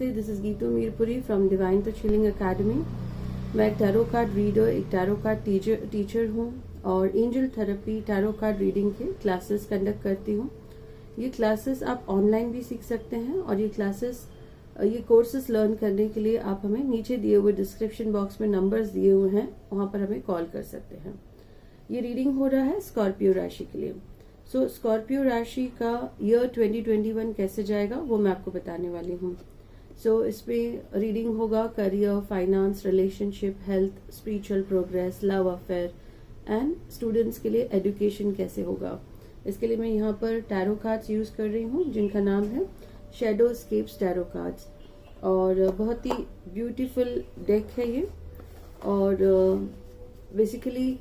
नमस्ते, this is Geetu Mirpuri from divine to chilling academy. मैं tarot card reader, एक tarot card teacher हूँ और angel therapy tarot card reading के क्लासेस कंडक्ट करती हूँ। ये क्लासेस आप ऑनलाइन भी सीख सकते हैं और ये कोर्सेज लर्न करने के लिए आप हमें नीचे दिए हुए डिस्क्रिप्शन बॉक्स में नंबर्स दिए हुए हैं, वहां पर हमें कॉल कर सकते हैं। ये रीडिंग हो रहा है स्कॉर्पियो राशि के लिए। सो स्कॉर्पियो राशि का ईयर 2021 कैसे जाएगा वो मैं आपको बताने वाली हूँ। सो इसमें रीडिंग होगा career, finance, relationship, health, spiritual progress, love affair and students के लिए एजुकेशन कैसे होगा। इसके लिए मैं यहाँ पर टैरो कार्ड्स यूज कर रही हूँ जिनका नाम है शैडोस्केप्स टैरो कार्ड्स, और बहुत ही ब्यूटीफुल डेक है ये। और बेसिकली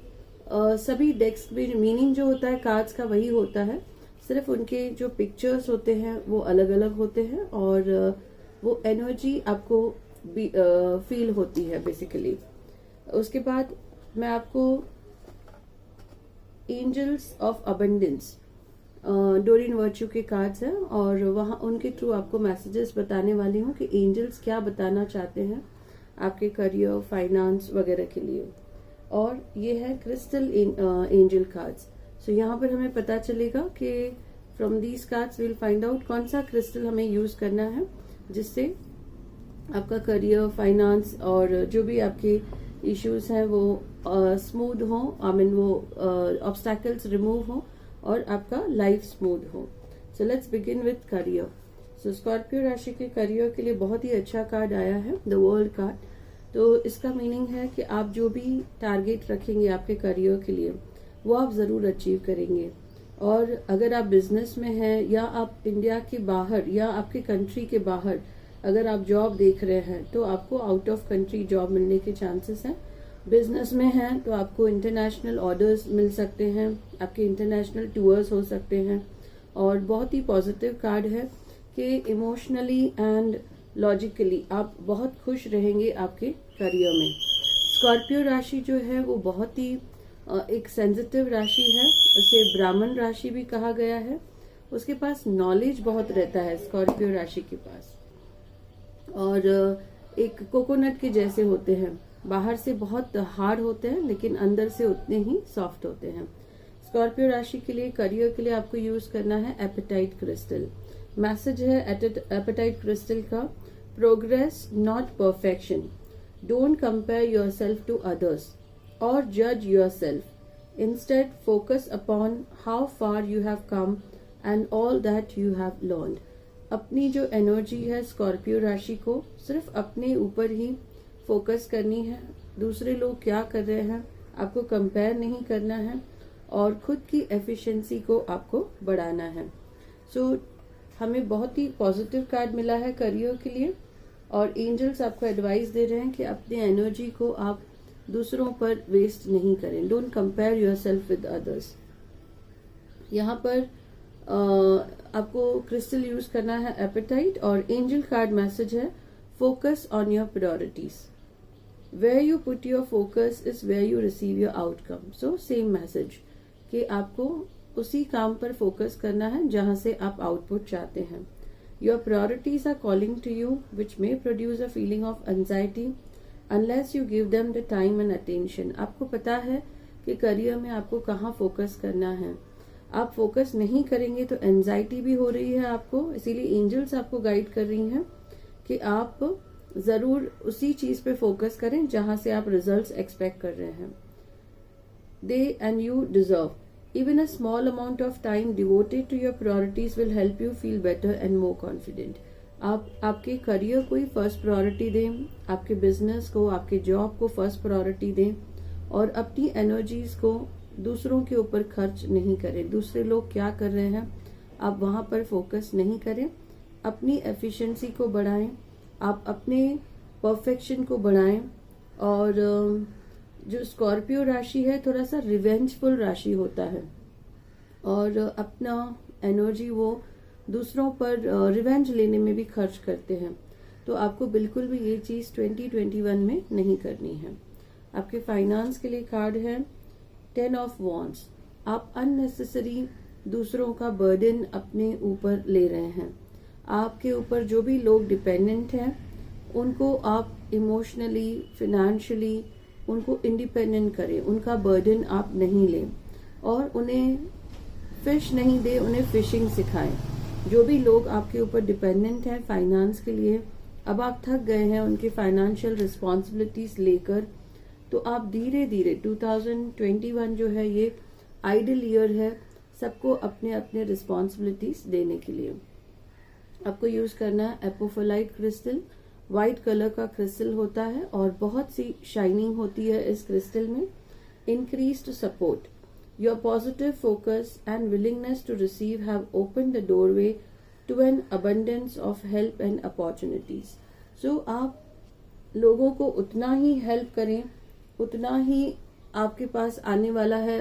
सभी डेक्स में मीनिंग जो होता है कार्ड्स का वही होता है, सिर्फ उनके जो पिक्चर्स होते हैं वो अलग अलग होते हैं और वो एनर्जी आपको फील होती है बेसिकली। उसके बाद मैं आपको angels of abundance Doreen Virtue के कार्ड्स हैं और वहां उनके थ्रू आपको मैसेजेस बताने वाली हूँ कि एंजल्स क्या बताना चाहते हैं आपके करियर, फाइनेंस वगैरह के लिए। और ये है क्रिस्टल एंजल कार्ड्स। सो यहाँ पर हमें पता चलेगा कि from these cards will find out कौन सा क्रिस्टल हमें यूज करना है जिससे आपका करियर, फाइनेंस और जो भी आपके इश्यूज हैं वो स्मूथ हो, वो ऑब्स्टैकल्स रिमूव हो और आपका लाइफ स्मूथ हो। So let's begin with career. So Scorpio राशि के करियर के लिए बहुत ही अच्छा कार्ड आया है, द वर्ल्ड कार्ड। तो इसका मीनिंग है कि आप जो भी टारगेट रखेंगे आपके करियर के लिए वो आप जरूर अचीव करेंगे। और अगर आप बिजनेस में हैं या आप इंडिया के बाहर या आपके कंट्री के बाहर अगर आप जॉब देख रहे हैं तो आपको आउट ऑफ कंट्री जॉब मिलने के चांसेस हैं। बिजनेस में हैं तो आपको इंटरनेशनल ऑर्डर्स मिल सकते हैं, आपके इंटरनेशनल टूर्स हो सकते हैं। और बहुत ही पॉजिटिव कार्ड है कि इमोशनली एंड लॉजिकली आप बहुत खुश रहेंगे आपके करियर में। स्कॉर्पियो राशि जो है वो बहुत ही एक सेंसिटिव राशि है, उसे ब्राह्मण राशि भी कहा गया है। उसके पास नॉलेज बहुत रहता है स्कॉर्पियो राशि के पास, और एक कोकोनट के जैसे होते हैं, बाहर से बहुत हार्ड होते हैं लेकिन अंदर से उतने ही सॉफ्ट होते हैं। स्कॉर्पियो राशि के लिए करियर के लिए आपको यूज करना है एपेटाइट क्रिस्टल। मैसेज है एपेटाइट क्रिस्टल का, progress not perfection, don't compare yourself to others और जज yourself, instead focus upon how far you have come and all that you have learned. अपनी जो एनर्जी है स्कॉर्पियो राशि को सिर्फ अपने ऊपर ही फोकस करनी है, दूसरे लोग क्या कर रहे हैं आपको कंपेयर नहीं करना है और खुद की एफिशिएंसी को आपको बढ़ाना है। सो हमें बहुत ही पॉजिटिव कार्ड मिला है करियर के लिए और एंजल्स आपको एडवाइस दे रहे हैं कि अपने एनर्जी को आप दूसरों पर वेस्ट नहीं करें। Don't compare yourself with others. यहाँ पर आपको क्रिस्टल यूज करना है एपेटाइट और एंजल कार्ड मैसेज है focus on your priorities, where you put your focus is where you receive your outcome. So same message कि आपको उसी काम पर फोकस करना है जहां से आप आउटपुट चाहते हैं। Your priorities are calling to you which may produce a feeling of anxiety unless you give them the time and attention. आपको पता है कि करियर में आपको कहाँ फोकस करना है, आप फोकस नहीं करेंगे तो एंजाइटी भी हो रही है आपको, इसीलिए एंजल्स आपको गाइड कर रही हैं कि आप जरूर उसी चीज पे फोकस करें जहां से आप रिजल्ट्स एक्सपेक्ट कर रहे हैं। They and you deserve even a small amount of time devoted to your priorities will help you feel better and more confident। आप आपके करियर को ही फर्स्ट प्रायोरिटी दें, आपके बिजनेस को, आपके जॉब को फर्स्ट प्रायोरिटी दें और अपनी एनर्जीज को दूसरों के ऊपर खर्च नहीं करें। दूसरे लोग क्या कर रहे हैं आप वहां पर फोकस नहीं करें, अपनी एफिशिएंसी को बढ़ाएं, आप अपने परफेक्शन को बढ़ाएं। और जो स्कॉर्पियो राशि है थोड़ा सा रिवेंजफुल राशि होता है और अपना एनर्जी वो दूसरों पर रिवेंज लेने में भी खर्च करते हैं, तो आपको बिल्कुल भी ये चीज 2021 में नहीं करनी है। आपके फाइनेंस के लिए कार्ड है 10 ऑफ वॉन्ड्स। आप अननेसेसरी दूसरों का बर्डन अपने ऊपर ले रहे हैं, आपके ऊपर जो भी लोग डिपेंडेंट हैं उनको आप इमोशनली, फिनेंशियली उनको इंडिपेंडेंट करें, उनका बर्डन आप नहीं लें और उन्हें फिश नहीं दे, उन्हें फिशिंग सिखाएं। जो भी लोग आपके ऊपर डिपेंडेंट हैं फाइनेंस के लिए, अब आप थक गए हैं उनकी फाइनेंशियल रिस्पॉन्सिबिलिटीज लेकर, तो आप धीरे धीरे 2021 जो है ये आइडल ईयर है सबको अपने अपने रिस्पॉन्सिबिलिटीज देने के लिए। आपको यूज करना है एपोफोलाइट क्रिस्टल। व्हाइट कलर का क्रिस्टल होता है और बहुत सी शाइनिंग होती है इस क्रिस्टल में। Increased support, your positive focus and willingness to receive have open the doorway to an abundance of help and opportunities. So आप लोगों को उतना ही हेल्प करें, उतना ही आपके पास आने वाला है,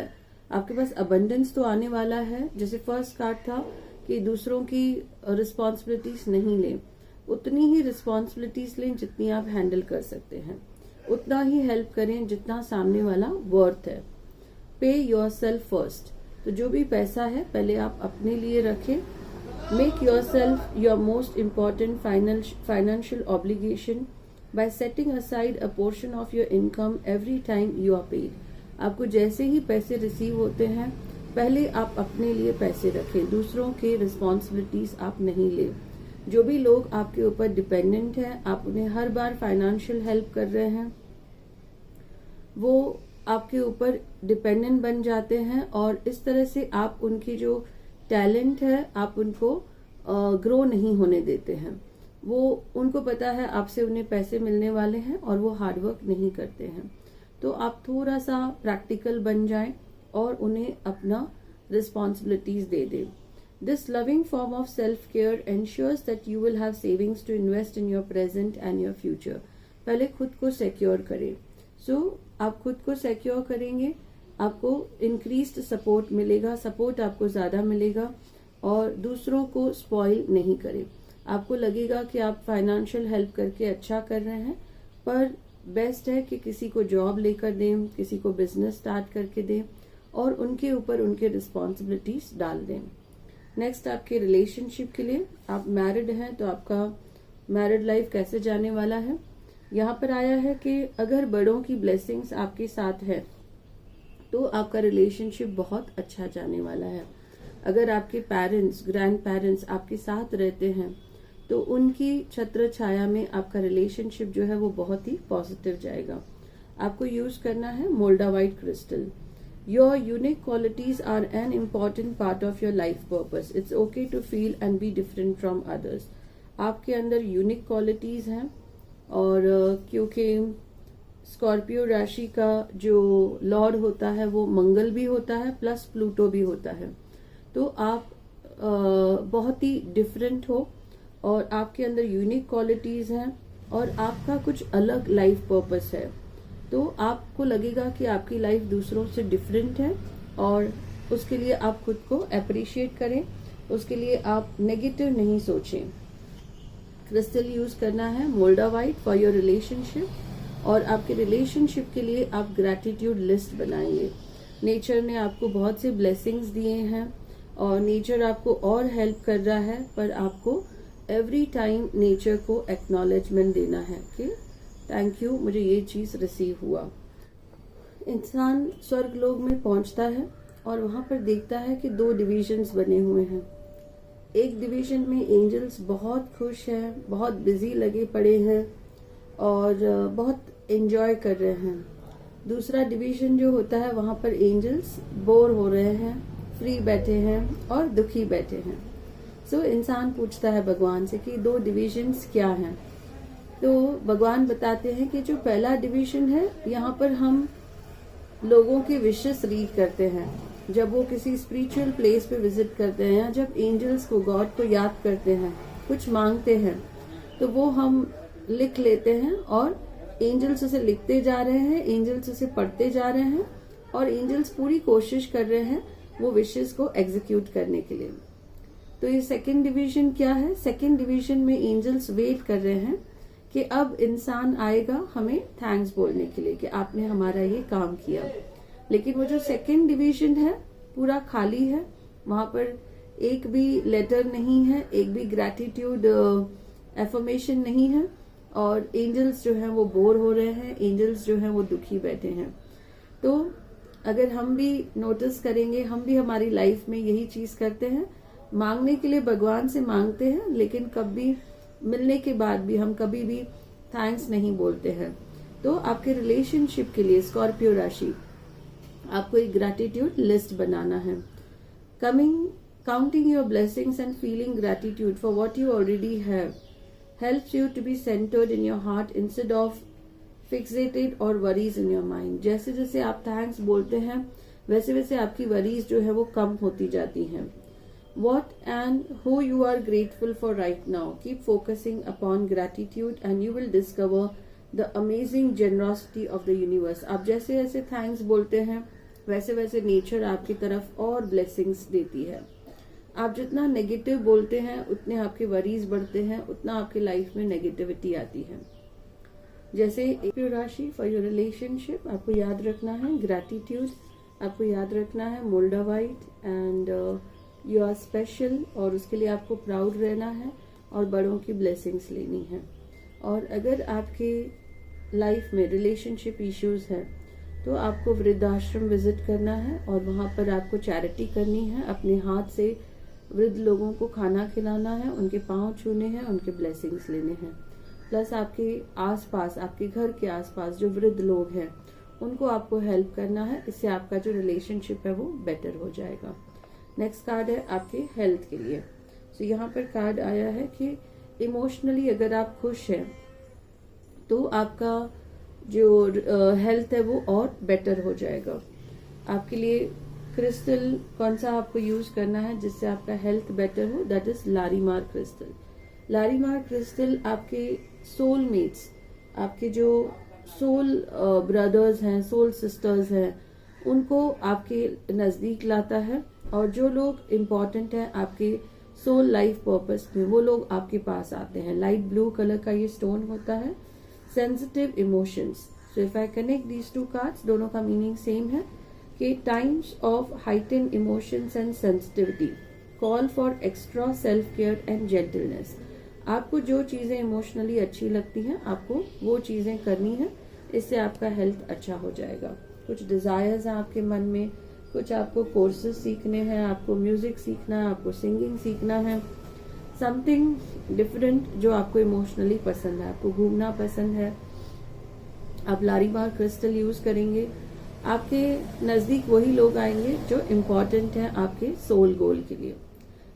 आपके पास अबंडेंस तो आने वाला है। जैसे फर्स्ट कार्ड था कि दूसरों की रिस्पॉन्सिबिलिटीज नहीं लें, उतनी ही रिस्पॉन्सिबिलिटीज लें जितनी आप हैंडल कर सकते हैं, उतना ही हेल्प करें जितना सामने वाला वर्थ है। पे योर सेल्फ फर्स्ट, तो जो भी पैसा है पहले आप अपने लिए रखें। Make your yourself most important financial obligation by setting aside a portion of your income every time you are paid. आपको जैसे ही पैसे रिसीव होते हैं पहले आप अपने लिए पैसे रखें, दूसरों के रिस्पॉन्सिबिलिटीज आप नहीं ले। जो भी लोग आपके ऊपर डिपेंडेंट हैं, आप उन्हें हर बार फाइनेंशियल हेल्प कर रहे हैं, वो आपके ऊपर डिपेंडेंट बन जाते हैं और इस तरह से आप उनकी जो टैलेंट है आप उनको ग्रो नहीं होने देते हैं। वो उनको पता है आपसे उन्हें पैसे मिलने वाले हैं और वो हार्डवर्क नहीं करते हैं। तो आप थोड़ा सा प्रैक्टिकल बन जाएं और उन्हें अपना रिस्पॉन्सिबिलिटीज दे दें। This loving form of self-care ensures that you will have savings to invest in your present and your future. पहले खुद को सिक्योर करें। आप खुद को सिक्योर करेंगे, आपको इंक्रीज्ड सपोर्ट मिलेगा, सपोर्ट आपको ज्यादा मिलेगा और दूसरों को स्पॉइल नहीं करें। आपको लगेगा कि आप फाइनेंशियल हेल्प करके अच्छा कर रहे हैं, पर बेस्ट है कि किसी को जॉब लेकर दें, किसी को बिजनेस स्टार्ट करके दें और उनके ऊपर उनके रिस्पॉन्सिबिलिटीज डाल दें। नेक्स्ट आपके रिलेशनशिप के लिए, आप मैरिड हैं तो आपका मैरिड लाइफ कैसे जाने वाला है। यहाँ पर आया है कि अगर बड़ों की ब्लेसिंग्स आपके साथ है तो आपका रिलेशनशिप बहुत अच्छा जाने वाला है। अगर आपके पेरेंट्स, ग्रैंड पेरेंट्स आपके साथ रहते हैं तो उनकी छत्र छाया में आपका रिलेशनशिप जो है वो बहुत ही पॉजिटिव जाएगा। आपको यूज करना है मोल्डावाइट crystal. Your unique qualities are an important part of your life purpose. It's okay to feel and be different from others. आपके अंदर यूनिक क्वालिटीज हैं और क्योंकि स्कॉर्पियो राशि का जो लॉर्ड होता है वो मंगल भी होता है प्लस प्लूटो भी होता है, तो आप बहुत ही डिफरेंट हो और आपके अंदर यूनिक क्वालिटीज हैं और आपका कुछ अलग लाइफ पर्पस है। तो आपको लगेगा कि आपकी लाइफ दूसरों से डिफरेंट है और उसके लिए आप खुद को अप्रिशिएट करें, उसके लिए आप नेगेटिव नहीं सोचें। क्रिस्टल यूज करना है मोल्डावाइट फॉर योर रिलेशनशिप और आपके रिलेशनशिप के लिए आप ग्रैटिट्यूड लिस्ट बनाएंगे। नेचर ने आपको बहुत से ब्लेसिंग्स दिए हैं और नेचर आपको और हेल्प कर रहा है, पर आपको एवरी टाइम नेचर को एक्नॉलेजमेंट देना है कि थैंक यू, मुझे ये चीज रिसीव हुआ। इंसान स्वर्ग लोक में पहुंचता है और वहां पर देखता है कि 2 डिविजन्स बने हुए हैं। एक डिवीजन में एंजल्स बहुत खुश हैं, बहुत बिजी लगे पड़े हैं और बहुत एंजॉय कर रहे हैं। दूसरा डिवीजन जो होता है वहां पर एंजल्स बोर हो रहे हैं, फ्री बैठे हैं और दुखी बैठे हैं। सो इंसान पूछता है भगवान से कि 2 डिविजन्स क्या हैं। तो भगवान बताते हैं कि जो पहला डिवीजन है यहाँ पर हम लोगों के विशेस रीड करते हैं। जब वो किसी स्पिरिचुअल प्लेस पे विजिट करते हैं या जब एंजल्स को, गॉड को याद करते हैं, कुछ मांगते हैं, तो वो हम लिख लेते हैं और एंजल्स उसे लिखते जा रहे हैं, एंजल्स उसे पढ़ते जा रहे हैं और एंजल्स पूरी कोशिश कर रहे हैं वो विशेस को एग्जीक्यूट करने के लिए। तो ये सेकंड डिवीजन क्या है? सेकंड डिवीजन में एंजल्स वेट कर रहे हैं कि अब इंसान आएगा हमें थैंक्स बोलने के लिए कि आपने हमारा ये काम किया। लेकिन वो जो सेकंड डिवीजन है पूरा खाली है, वहां पर एक भी लेटर नहीं है, एक भी ग्रैटिट्यूड एफर्मेशन नहीं है, और एंजल्स जो हैं वो बोर हो रहे हैं, एंजल्स जो हैं वो दुखी बैठे हैं। तो अगर हम भी नोटिस करेंगे, हम भी हमारी लाइफ में यही चीज करते हैं, मांगने के लिए भगवान से मांगते हैं, लेकिन कभी मिलने के बाद भी हम कभी भी थैंक्स नहीं बोलते हैं। तो आपके रिलेशनशिप के लिए स्कॉर्पियो राशि, आपको एक ग्रैटिट्यूड लिस्ट बनाना है। Counting your blessings and feeling gratitude for what you already have helps you to be centered in your heart instead of fixated or worries in your mind। जैसे जैसे आप thanks बोलते हैं वैसे वैसे आपकी वरीज जो है वो कम होती जाती हैं। What and who you are grateful for right now, keep focusing upon gratitude and you will discover the amazing generosity of the universe। आप जैसे जैसे थैंक्स बोलते हैं वैसे वैसे नेचर आपकी तरफ और ब्लेसिंग्स देती है। आप जितना नेगेटिव बोलते हैं उतने आपके वरीज बढ़ते हैं, उतना आपकी लाइफ में नेगेटिविटी आती है। जैसे स्कॉर्पियो राशि फॉर योर रिलेशनशिप, आपको याद रखना है ग्रैटिट्यूड, आपको याद रखना है मोल्डावाइट एंड यू आर स्पेशल, और उसके लिए आपको प्राउड रहना है और बड़ों की ब्लेसिंग्स लेनी है। और अगर आपके लाइफ में रिलेशनशिप इश्यूज है तो आपको वृद्धाश्रम विजिट करना है और वहां पर आपको चैरिटी करनी है, अपने हाथ से वृद्ध लोगों को खाना खिलाना है, उनके पांव छूने हैं, उनके ब्लेसिंग्स लेने हैं। प्लस आपके आसपास, आपके घर के आसपास जो वृद्ध लोग हैं उनको आपको हेल्प करना है, इससे आपका जो रिलेशनशिप है वो बेटर हो जाएगा। नेक्स्ट कार्ड है आपके हेल्थ के लिए। तो यहाँ पर कार्ड आया है कि इमोशनली अगर आप खुश हैं तो आपका जो हेल्थ है वो और बेटर हो जाएगा। आपके लिए क्रिस्टल कौन सा आपको यूज करना है जिससे आपका हेल्थ बेटर हो, दैट इज लारीमार क्रिस्टल। लारीमार क्रिस्टल आपके सोलमेट्स, आपके जो सोल ब्रदर्स हैं, सोल सिस्टर्स हैं, उनको आपके नजदीक लाता है, और जो लोग इम्पोर्टेंट हैं आपके सोल लाइफ पर्पस में वो लोग आपके पास आते हैं। लाइट ब्लू कलर का ये स्टोन होता है। Sensitive emotions, so if I connect these two cards, दोनों का मीनिंग सेम है कि times of heightened emotions and sensitivity call for extra self care and gentleness. आपको जो चीजें इमोशनली अच्छी लगती हैं आपको वो चीजें करनी है, इससे आपका हेल्थ अच्छा हो जाएगा। कुछ डिजायर्स हैं आपके मन में, कुछ आपको कोर्सेज सीखने हैं, आपको म्यूजिक सीखना है, आपको सिंगिंग सीखना है, समथिंग डिफरेंट जो आपको इमोशनली पसंद है, आपको घूमना पसंद है, आप लारीमार क्रिस्टल यूज करेंगे, आपके नजदीक वही लोग आएंगे जो इम्पोर्टेंट हैं आपके सोल गोल के लिए।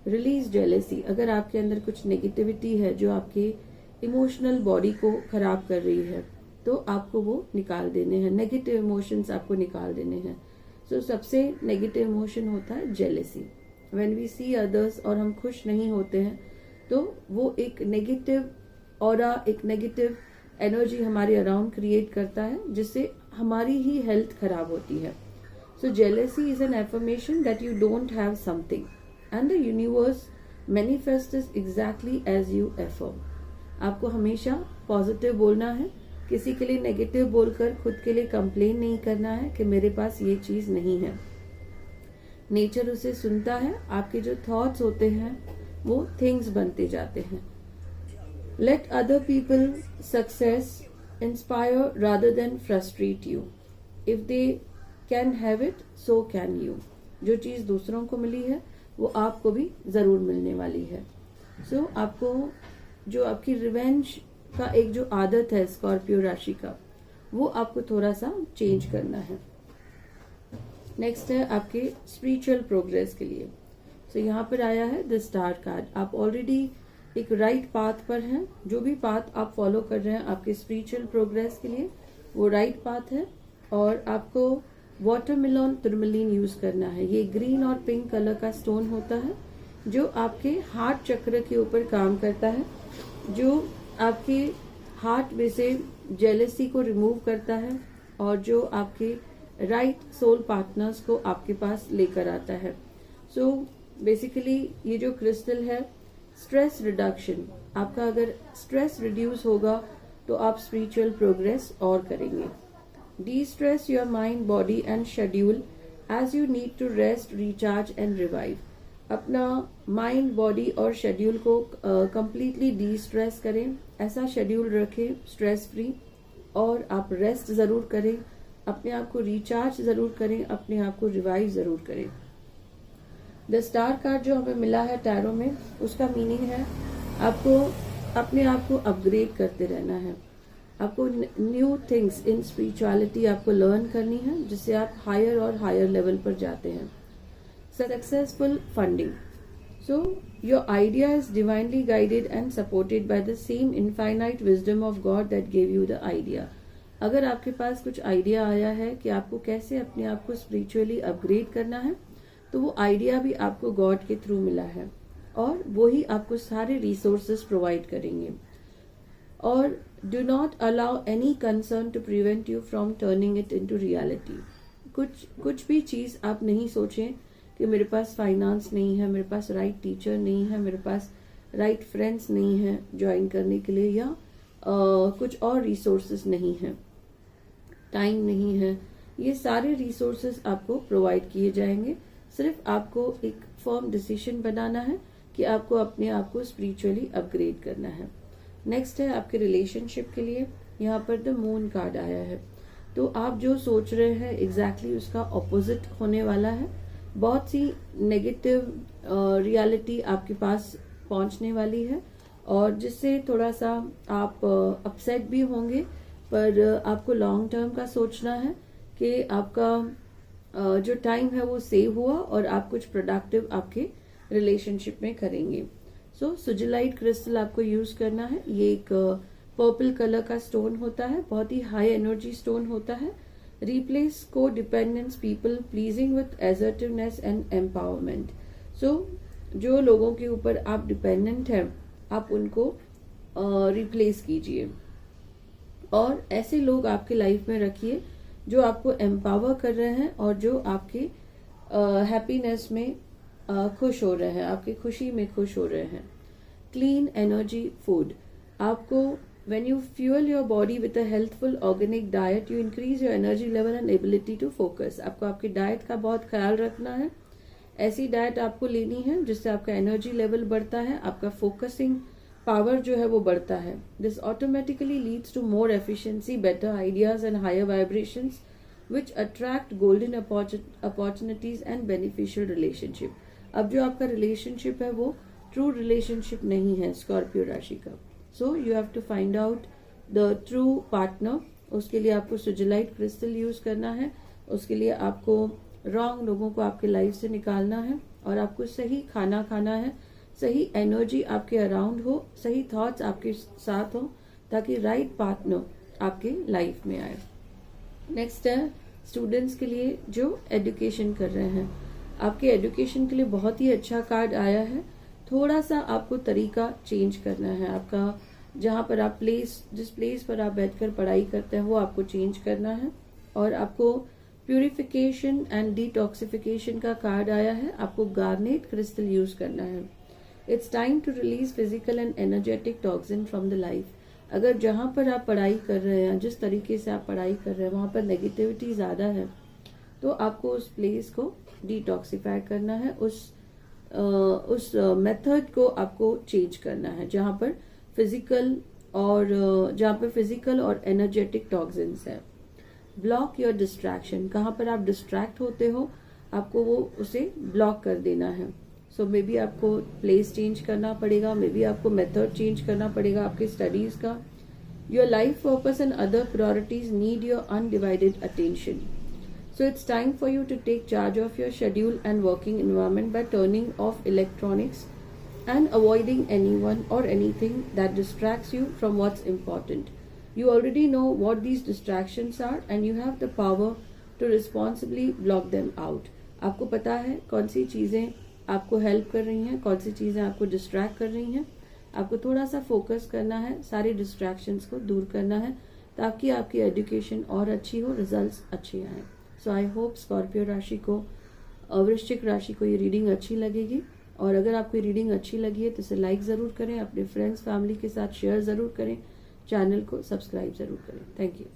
रिलीज जेलेसी, अगर आपके अंदर कुछ नेगेटिविटी है जो आपके इमोशनल बॉडी को खराब कर रही है तो आपको वो निकाल देने हैं, नेगेटिव इमोशंस आपको निकाल देने हैं। सो सबसे नेगेटिव इमोशन होता है jealousy. When we see others और हम खुश नहीं होते हैं तो वो एक नेगेटिव ऑरा, एक नेगेटिव एनर्जी हमारे अराउंड क्रिएट करता है जिससे हमारी ही हेल्थ खराब होती है। So jealousy is an affirmation that you don't have something and the universe manifests exactly as you affirm. आपको हमेशा पॉजिटिव बोलना है, किसी के लिए नेगेटिव बोलकर खुद के लिए कंप्लेन नहीं करना है कि मेरे पास ये चीज नहीं है। नेचर उसे सुनता है, आपके जो थॉट्स होते हैं वो थिंग्स बनते जाते हैं। Let other people success inspire rather than frustrate you. If they can have it so can you. जो चीज दूसरों को मिली है वो आपको भी जरूर मिलने वाली है। सो आपको जो आपकी रिवेंज का एक जो आदत है स्कॉर्पियो राशि का, वो आपको थोड़ा सा चेंज करना है। नेक्स्ट है आपके स्पिरिचुअल प्रोग्रेस के लिए। सो यहाँ पर आया है द स्टार कार्ड। आप ऑलरेडी एक राइट पाथ पर हैं। जो भी पाथ आप फॉलो कर रहे हैं आपके स्पिरिचुअल प्रोग्रेस के लिए वो राइट पाथ है, और आपको वाटरमेलन टुरमलीन यूज करना है। ये ग्रीन और पिंक कलर का स्टोन होता है जो आपके हार्ट चक्र के ऊपर काम करता है, जो आपके हार्ट में से जेलेसी को रिमूव करता है और जो आपके राइट सोल पार्टनर्स को आपके पास लेकर आता है। सो बेसिकली ये जो क्रिस्टल है स्ट्रेस रिडक्शन, आपका अगर स्ट्रेस रिड्यूस होगा तो आप स्पिरिचुअल प्रोग्रेस और करेंगे। De-stress your mind, body and schedule as you need to rest, recharge and revive. अपना माइंड, बॉडी और शेड्यूल को कंप्लीटली डी स्ट्रेस करें। ऐसा शेड्यूल रखें स्ट्रेस फ्री, और आप रेस्ट जरूर करें, अपने आप को रिचार्ज जरूर करें, अपने आप को रिवाइव जरूर करें। द स्टार कार्ड जो हमें मिला है टैरो में, उसका मीनिंग है आपको अपने आप को अपग्रेड करते रहना है। आपको न्यू थिंग्स इन स्पिरिचुअलिटी आपको लर्न करनी है, जिससे आप हायर और हायर लेवल पर जाते हैं। Successful funding, so your idea is divinely guided and supported by the semi infinite wisdom of God that gave you the idea. अगर आपके पास कुछ आइडिया आया है कि आपको कैसे अपने आप को स्पिरिचुअली अपग्रेड करना है, तो वो आइडिया भी आपको गॉड के थ्रू मिला है, और वो ही आपको सारे रिसोर्सेस प्रोवाइड करेंगे। और do not allow any concern to prevent you from turning it into reality. कुछ भी चीज आप नहीं सोचें कि मेरे पास फाइनेंस नहीं है, मेरे पास राइट टीचर नहीं है, मेरे पास राइट फ्रेंड्स नहीं है ज्वाइन करने के लिए, या कुछ और रिसोर्सेस नहीं है, टाइम नहीं है। ये सारे रिसोर्सेस आपको प्रोवाइड किए जाएंगे। सिर्फ आपको एक फर्म डिसीजन बनाना है कि आपको अपने आप को स्पिरिचुअली अपग्रेड करना है। नेक्स्ट है आपके रिलेशनशिप के लिए, यहाँ पर द मून कार्ड आया है। तो आप जो सोच रहे हैं एग्जैक्टली उसका ऑपोजिट होने वाला है। बहुत सी नेगेटिव रियलिटी आपके पास पहुंचने वाली है, और जिससे थोड़ा सा आप अपसेट भी होंगे, पर आपको लॉन्ग टर्म का सोचना है कि आपका जो टाइम है वो सेव हुआ और आप कुछ प्रोडक्टिव आपके रिलेशनशिप में करेंगे। सो सुजिलाइट क्रिस्टल आपको यूज करना है। ये एक पर्पल कलर का स्टोन होता है, बहुत ही हाई एनर्जी स्टोन होता है। Replace codependence people pleasing with assertiveness and empowerment. So जो लोगों के ऊपर आप डिपेंडेंट हैं, आप उनको रिप्लेस कीजिए, और ऐसे लोग आपके लाइफ में रखिए जो आपको एम्पावर कर रहे हैं और जो आपके हैप्पीनेस में खुश हो रहे हैं, आपकी खुशी में खुश हो रहे हैं। क्लीन एनर्जी फूड, आपको when you fuel your body with a healthful organic diet, you increase your energy level and ability to focus। आपको आपकी डाइट का बहुत ख्याल रखना है। ऐसी डाइट आपको लेनी है जिससे आपका एनर्जी लेवल बढ़ता है, आपका फोकसिंग पावर जो है वो बढ़ता है। This automatically leads to more efficiency, better ideas and higher vibrations which attract golden opportunities and beneficial relationship. अब जो आपका रिलेशनशिप है वो ट्रू रिलेशनशिप नहीं है स्कॉर्पियो राशि का। So you have to find out the true partner. उसके लिए आपको सुजिलाइट क्रिस्टल यूज करना है, उसके लिए आपको रॉन्ग लोगों को आपके लाइफ से निकालना है, और आपको सही खाना खाना है, सही एनर्जी आपके अराउंड हो, सही थॉट्स आपके साथ हो, ताकि राइट पार्टनर आपके लाइफ में आए। नेक्स्ट है स्टूडेंट्स के लिए जो एजुकेशन कर रहे हैं। आपके एजुकेशन के लिए बहुत ही अच्छा कार्ड आया है। थोड़ा सा आपको तरीका चेंज करना है। आपका जहाँ पर आप जिस प्लेस पर आप बैठकर पढ़ाई करते हैं वो आपको चेंज करना है, और आपको प्यूरिफिकेशन एंड डिटॉक्सिफिकेशन का कार्ड आया है। आपको गार्नेट क्रिस्टल यूज करना है। It's time to release physical and energetic toxin from the life. अगर जहाँ पर आप पढ़ाई कर रहे हैं, जिस तरीके से आप पढ़ाई कर रहे हैं, वहां पर नेगेटिविटी ज्यादा है, तो आपको उस प्लेस को डिटॉक्सिफाई करना है। उस मेथड को आपको चेंज करना है जहाँ पर फिजिकल और एनर्जेटिक टॉक्सिन्स है। ब्लॉक योर डिस्ट्रैक्शन, कहाँ पर आप डिस्ट्रैक्ट होते हो आपको वो उसे ब्लॉक कर देना है। सो मे बी आपको प्लेस चेंज करना पड़ेगा, मे बी आपको मेथड चेंज करना पड़ेगा आपके स्टडीज का। Your life purpose and other priorities need your undivided attention. So it's time for you to take charge of your schedule and working environment by turning off electronics and avoiding anyone or anything that distracts you from what's important. You already know what these distractions are and you have the power to responsibly block them out. आपको पता है कौन सी चीजें आपको help कर रही हैं, कौन सी चीजें आपको डिस्ट्रैक्ट कर रही हैं। आपको थोड़ा सा फोकस करना है, सारी डिस्ट्रैक्शंस को दूर करना है, ताकि आपकी एजुकेशन और अच्छी हो, रिजल्ट्स अच्छे आए। सो आई होप स्कॉर्पियो राशि को, वृश्चिक राशि को ये रीडिंग अच्छी लगेगी, और अगर आपको ये रीडिंग अच्छी लगी है तो इसे लाइक जरूर करें, अपने फ्रेंड्स फैमिली के साथ शेयर जरूर करें, चैनल को सब्सक्राइब जरूर करें। Thank you.